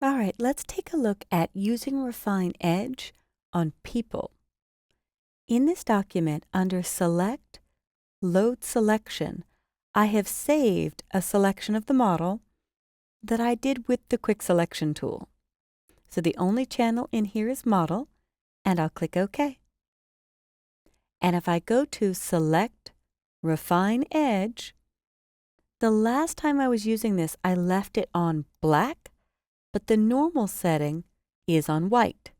All right, let's take a look at using Refine Edge on people. In this document, under Select, Load Selection, I have saved a selection of the model that I did with the Quick Selection tool. So the only channel in here is Model, and I'll click OK. And if I go to Select, Refine Edge, the last time I was using this, I left it on black, but the normal setting is on white.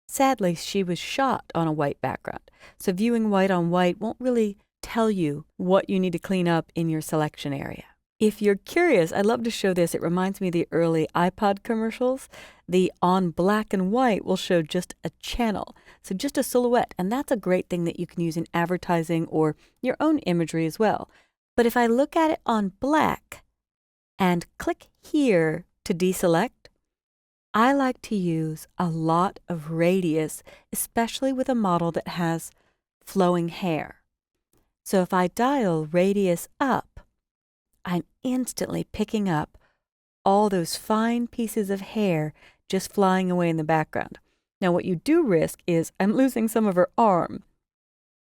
Sadly, she was shot on a white background, so viewing white on white won't really tell you what you need to clean up in your selection area. If you're curious, I'd love to show this. It reminds me of the early iPod commercials. The on black and white will show just a channel, so just a silhouette, and that's a great thing that you can use in advertising or your own imagery as well. But if I look at it on black and click here to deselect, I like to use a lot of radius, especially with a model that has flowing hair. So if I dial radius up, I'm instantly picking up all those fine pieces of hair just flying away in the background. Now what you do risk is I'm losing some of her arm.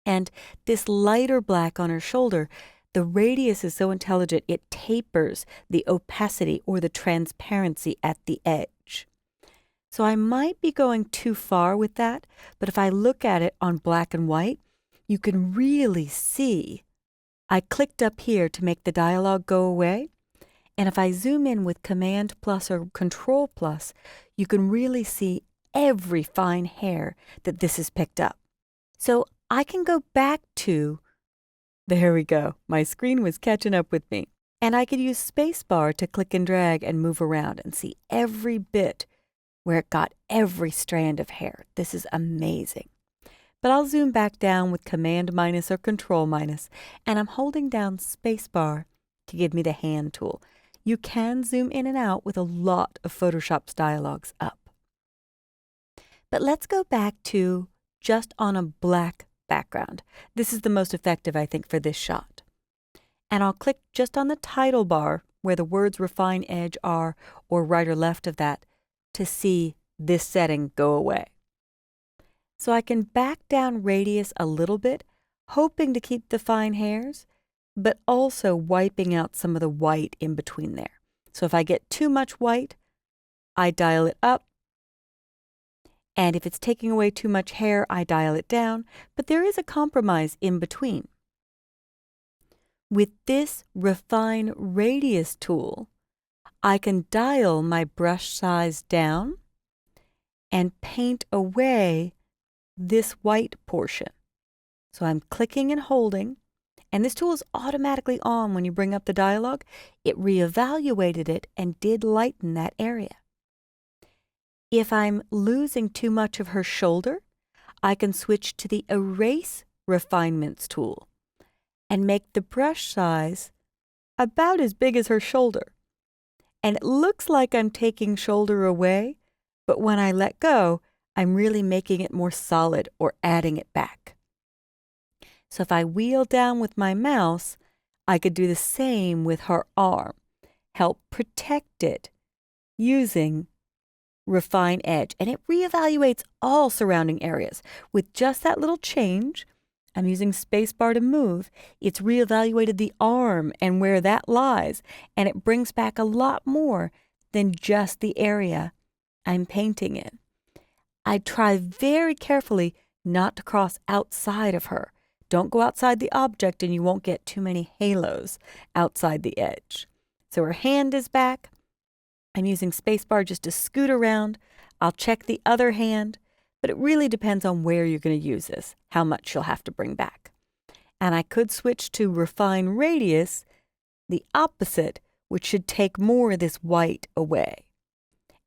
And this lighter black on her shoulder, the radius is so intelligent it tapers the opacity or the transparency at the edge. So I might be going too far with that, but if I look at it on black and white, you can really see. I clicked up here to make the dialog go away, and if I zoom in with Command plus or Control plus, you can really see every fine hair that this has picked up. So I can go back to, there we go, my screen was catching up with me, and I could use spacebar to click and drag and move around and see every bit where it got every strand of hair. This is amazing. But I'll zoom back down with Command minus or Control minus, and I'm holding down spacebar to give me the hand tool. You can zoom in and out with a lot of Photoshop's dialogues up. But let's go back to just on a black background. This is the most effective, I think, for this shot. And I'll click just on the title bar where the words Refine Edge are, or right or left of that, to see this setting go away. So I can back down radius a little bit, hoping to keep the fine hairs, but also wiping out some of the white in between there. So if I get too much white, I dial it up, and if it's taking away too much hair, I dial it down, but there is a compromise in between. With this Refine Radius tool, I can dial my brush size down and paint away this white portion. So I'm clicking and holding, and this tool is automatically on when you bring up the dialog. It reevaluated it and did lighten that area. If I'm losing too much of her shoulder, I can switch to the Erase Refinements tool and make the brush size about as big as her shoulder. And it looks like I'm taking shoulder away, but when I let go, I'm really making it more solid or adding it back. So if I wheel down with my mouse, I could do the same with her arm, help protect it using Refine Edge. And it reevaluates all surrounding areas. With just that little change, I'm using spacebar to move. It's reevaluated the arm and where that lies, and it brings back a lot more than just the area I'm painting in. I try very carefully not to cross outside of her. Don't go outside the object and you won't get too many halos outside the edge. So her hand is back. I'm using spacebar just to scoot around. I'll check the other hand. But it really depends on where you're going to use this, how much you'll have to bring back. And I could switch to Refine Radius, the opposite, which should take more of this white away.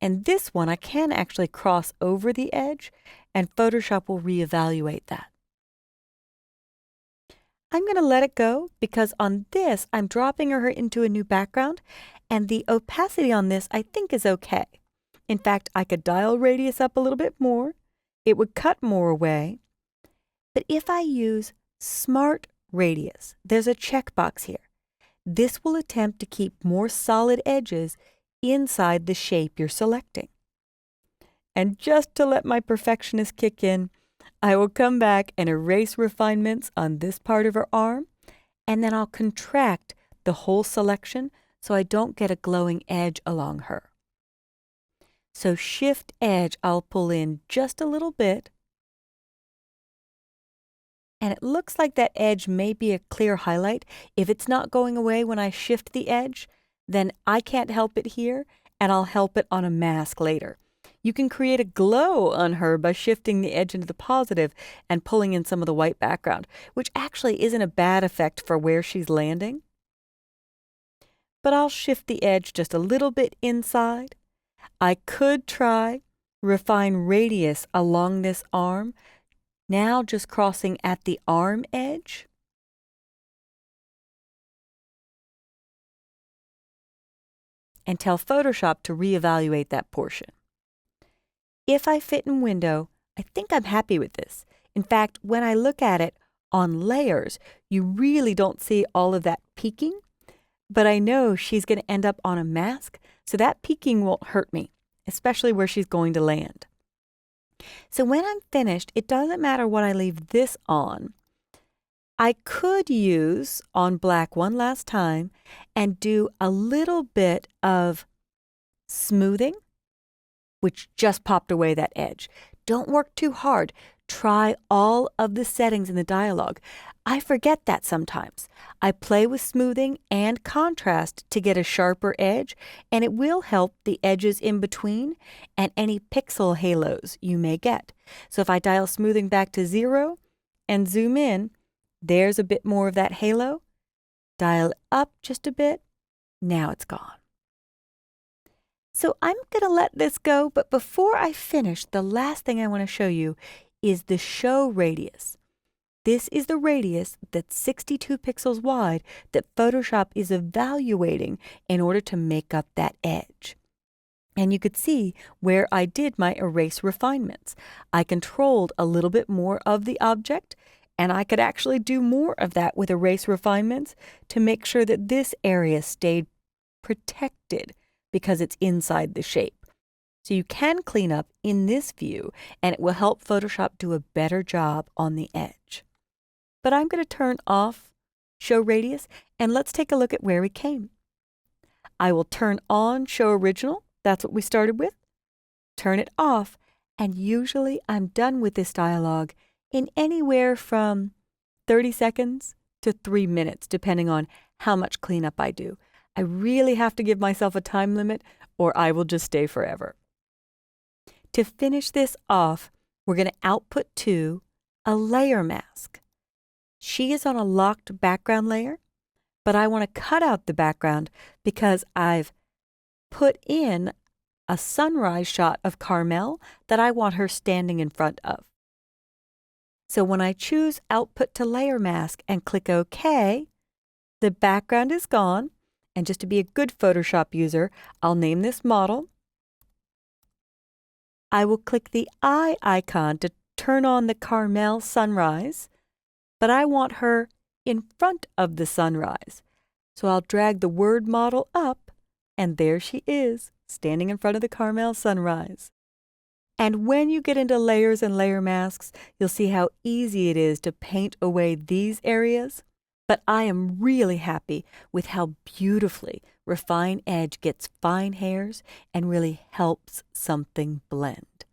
And this one, I can actually cross over the edge, and Photoshop will reevaluate that. I'm going to let it go because on this, I'm dropping her into a new background, and the opacity on this, I think, is okay. In fact, I could dial radius up a little bit more. It would cut more away. But if I use Smart Radius, there's a checkbox here. This will attempt to keep more solid edges inside the shape you're selecting. And just to let my perfectionist kick in, I will come back and erase refinements on this part of her arm, and then I'll contract the whole selection so I don't get a glowing edge along her. So Shift Edge, I'll pull in just a little bit, and it looks like that edge may be a clear highlight. If it's not going away when I shift the edge, then I can't help it here, and I'll help it on a mask later. You can create a glow on her by shifting the edge into the positive and pulling in some of the white background, which actually isn't a bad effect for where she's landing. But I'll shift the edge just a little bit inside. I could try refine radius along this arm, now just crossing at the arm edge. And tell Photoshop to reevaluate that portion. If I fit in window, I think I'm happy with this. In fact, when I look at it on layers, you really don't see all of that peaking, but I know she's going to end up on a mask, so that peaking won't hurt me, especially where she's going to land. So when I'm finished, it doesn't matter what I leave this on. I could use on black one last time and do a little bit of smoothing, which just popped away that edge. Don't work too hard. Try all of the settings in the dialog. I forget that sometimes. I play with smoothing and contrast to get a sharper edge, and it will help the edges in between and any pixel halos you may get. So if I dial smoothing back to 0 and zoom in, there's a bit more of that halo. Dial up just a bit. Now it's gone. So I'm going to let this go, but before I finish, the last thing I want to show you is the show radius. This is the radius that's 62 pixels wide that Photoshop is evaluating in order to make up that edge. And you could see where I did my erase refinements. I controlled a little bit more of the object, and I could actually do more of that with erase refinements to make sure that this area stayed protected because it's inside the shape. So you can clean up in this view, and it will help Photoshop do a better job on the edge. But I'm going to turn off Show Radius, and let's take a look at where we came. I will turn on Show Original. That's what we started with. Turn it off, and usually I'm done with this dialog in anywhere from 30 seconds to 3 minutes, depending on how much cleanup I do. I really have to give myself a time limit, or I will just stay forever. To finish this off, we're going to output to a layer mask. She is on a locked background layer, but I want to cut out the background because I've put in a sunrise shot of Carmel that I want her standing in front of. So when I choose Output to Layer Mask and click OK, the background is gone. And just to be a good Photoshop user, I'll name this model. I will click the eye icon to turn on the Carmel sunrise, but I want her in front of the sunrise. So I'll drag the word model up, and there she is, standing in front of the Carmel sunrise. And when you get into layers and layer masks, you'll see how easy it is to paint away these areas. But I am really happy with how beautifully Refine Edge gets fine hairs and really helps something blend.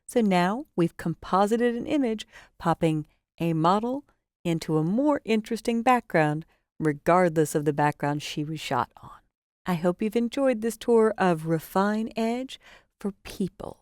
So now we've composited an image, popping a model into a more interesting background, regardless of the background she was shot on. I hope you've enjoyed this tour of Refine Edge for people.